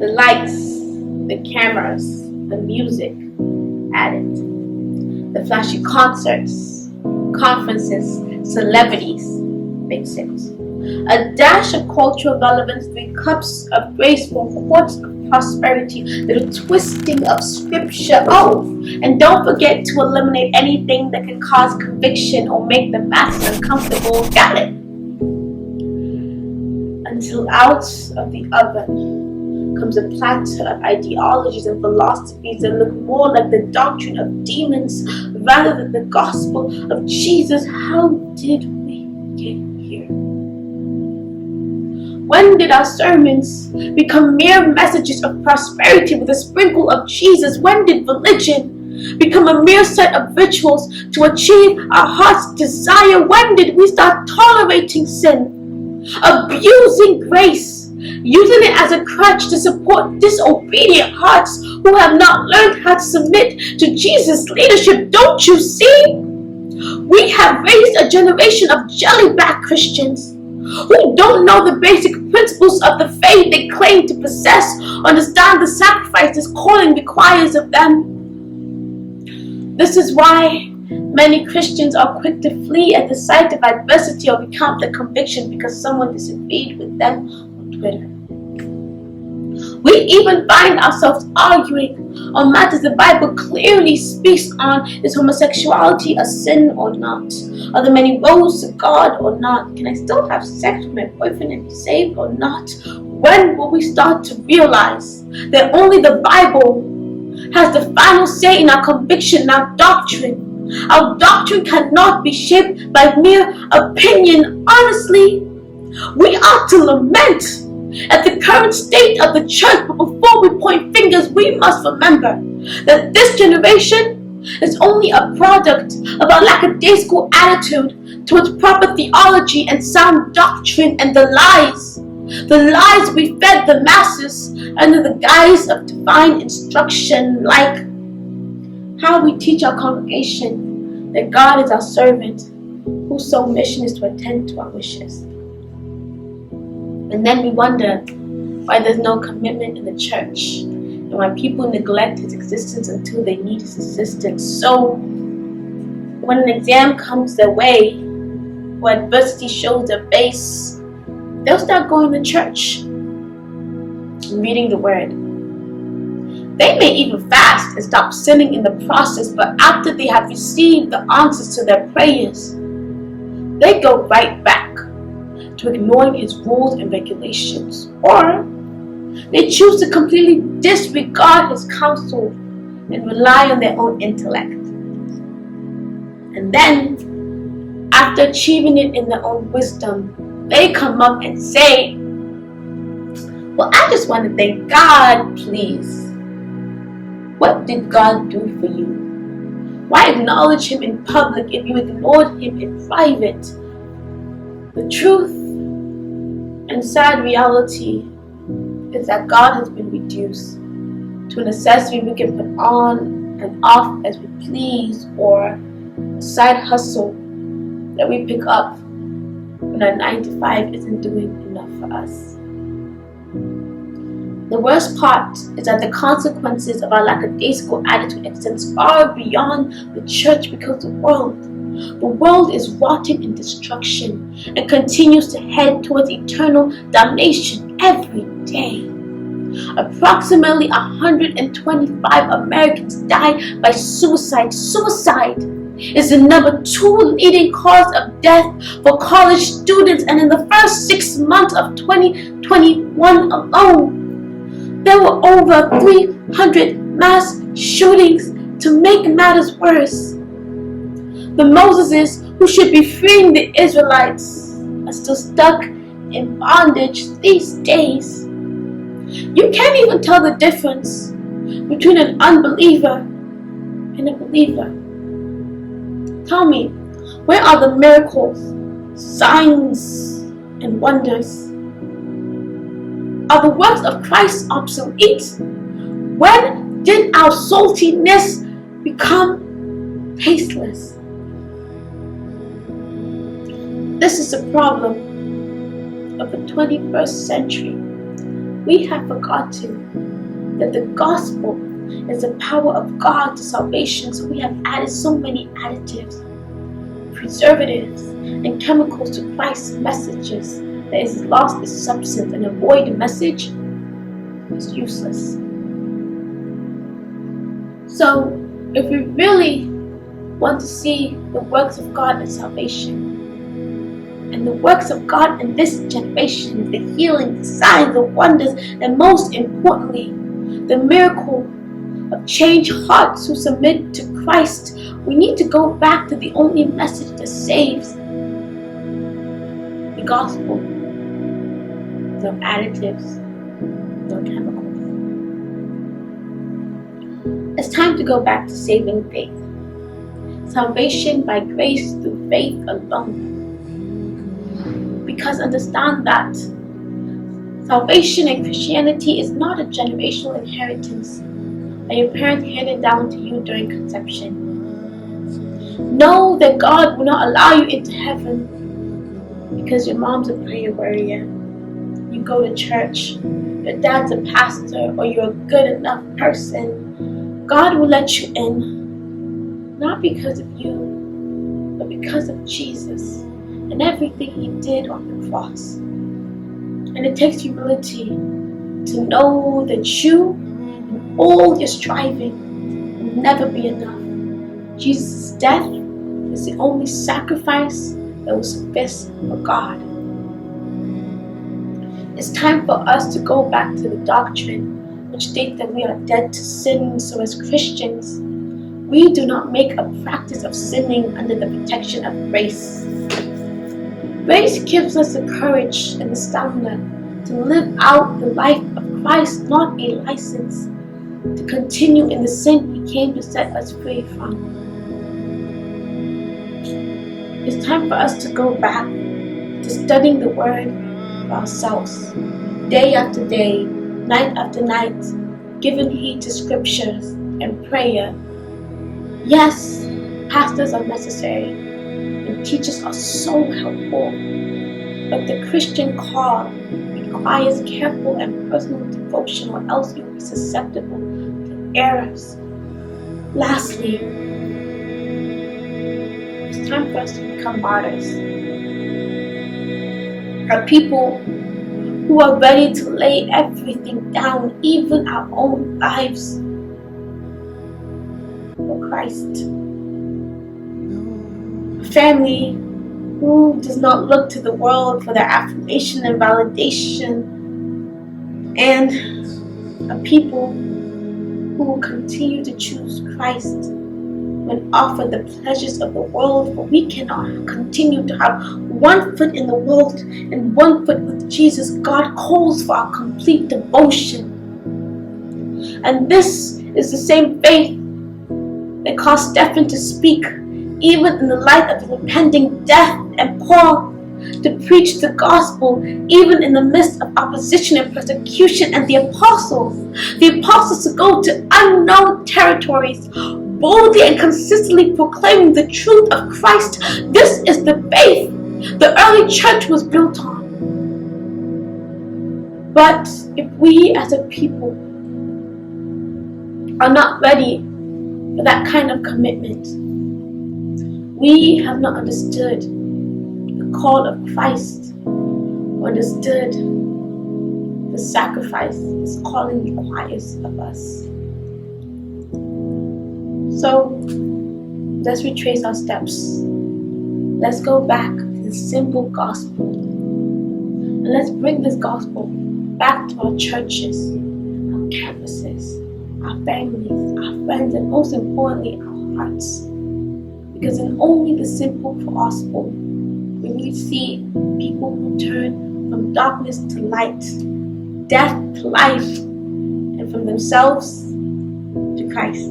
The lights, the cameras, the music added. The flashy concerts, conferences, celebrities, big six. A dash of cultural relevance, 3 cups of graceful quarts of prosperity, little twisting of scripture. Oh, and don't forget to eliminate anything that can cause conviction or make the masses uncomfortable. Got it? Until out of the oven comes a platter of ideologies and philosophies that look more like the doctrine of demons rather than the gospel of Jesus. How did we get here? When did our sermons become mere messages of prosperity with a sprinkle of Jesus? When did religion become a mere set of rituals to achieve our heart's desire? When did we start tolerating sin, abusing grace, using it as a crutch to support disobedient hearts who have not learned how to submit to Jesus' leadership? Don't you see? We have raised a generation of jellyback Christians who don't know the basic principles of the faith they claim to possess, understand the sacrifice this calling requires of them. This is why many Christians are quick to flee at the sight of adversity or recount their conviction because someone disagreed with them on Twitter. We even find ourselves arguing on matters the Bible clearly speaks on. Is homosexuality a sin or not? Are there many roads to God or not? Can I still have sex with my boyfriend and be saved or not? When will we start to realize that only the Bible has the final say in our conviction and our doctrine? Our doctrine cannot be shaped by mere opinion. Honestly, we ought to lament at the current state of the church, but before we point fingers, we must remember that this generation is only a product of our lackadaisical attitude towards proper theology and sound doctrine, and the lies we fed the masses under the guise of divine instruction, like how we teach our congregation that God is our servant whose sole mission is to attend to our wishes. And then we wonder why there's no commitment in the church and why people neglect his existence until they need his assistance. So when an exam comes their way or adversity shows their face, they'll start going to church and reading the word. They may even fast and stop sinning in the process, but after they have received the answers to their prayers, they go right back to ignoring his rules and regulations, or they choose to completely disregard his counsel and rely on their own intellect. And then, after achieving it in their own wisdom, they come up and say, well, I just want to thank God, please. What did God do for you? Why acknowledge him in public if you ignored him in private? The truth and sad reality is that God has been reduced to an accessory we can put on and off as we please, or a side hustle that we pick up when our 9 to 5 isn't doing enough for us. The worst part is that the consequences of our lackadaisical attitude extends far beyond the church, because the world is rotting in destruction and continues to head towards eternal damnation every day. Approximately 125 Americans die by suicide. Suicide is the number 2 leading cause of death for college students, and in the first 6 months of 2021 alone, there were over 300 mass shootings. To make matters worse, the Moseses who should be freeing the Israelites are still stuck in bondage these days. You can't even tell the difference between an unbeliever and a believer. Tell me, where are the miracles, signs, and wonders? Are the works of Christ obsolete? When did our saltiness become tasteless? This is the problem of the 21st century. We have forgotten that the gospel is the power of God to salvation, so we have added so many additives, preservatives, and chemicals to Christ's messages that is lost its substance, and a void message is useless. So, if we really want to see the works of God in salvation, and the works of God in this generation, the healing, the signs, the wonders, and most importantly, the miracle of changed hearts who submit to Christ, we need to go back to the only message that saves. The gospel. No additives, no chemicals. It's time to go back to saving faith. Salvation by grace through faith alone. Because understand that salvation in Christianity is not a generational inheritance that your parents handed down to you during conception. Know that God will not allow you into heaven because your mom's a prayer warrior, you go to church, your dad's a pastor, or you're a good enough person. God will let you in, not because of you, but because of Jesus and everything He did on the cross. And it takes humility to know that you and all your striving will never be enough. Jesus' death is the only sacrifice that will suffice for God. It's time for us to go back to the doctrine which states that we are dead to sin. So as Christians, we do not make a practice of sinning under the protection of grace. Grace gives us the courage and the stamina to live out the life of Christ, not a license to continue in the sin He came to set us free from. It's time for us to go back to studying the Word for ourselves, day after day, night after night, giving heed to scriptures and prayer. Yes, pastors are necessary and teachers are so helpful, but the Christian call requires careful and personal devotion, or else you'll be susceptible to errors. Lastly, it's time for us to become martyrs. Are people who are ready to lay everything down, even our own lives, for Christ. A family who does not look to the world for their affirmation and validation, and a people who will continue to choose Christ when offered the pleasures of the world, for we cannot continue to have one foot in the world and one foot with Jesus. God calls for our complete devotion. And this is the same faith that caused Stephen to speak, even in the light of his impending death, and Paul to preach the gospel, even in the midst of opposition and persecution, and the apostles to go to unknown territories, boldly and consistently proclaiming the truth of Christ. This is the faith the early church was built on. But if we as a people are not ready for that kind of commitment, we have not understood the call of Christ, or understood the sacrifice His calling requires of us. So let's retrace our steps. Let's go back to the simple gospel, and let's bring this gospel back to our churches, our campuses, our families, our friends, and most importantly, our hearts. Because in only the simple gospel will we see people who turn from darkness to light, death to life, and from themselves to Christ.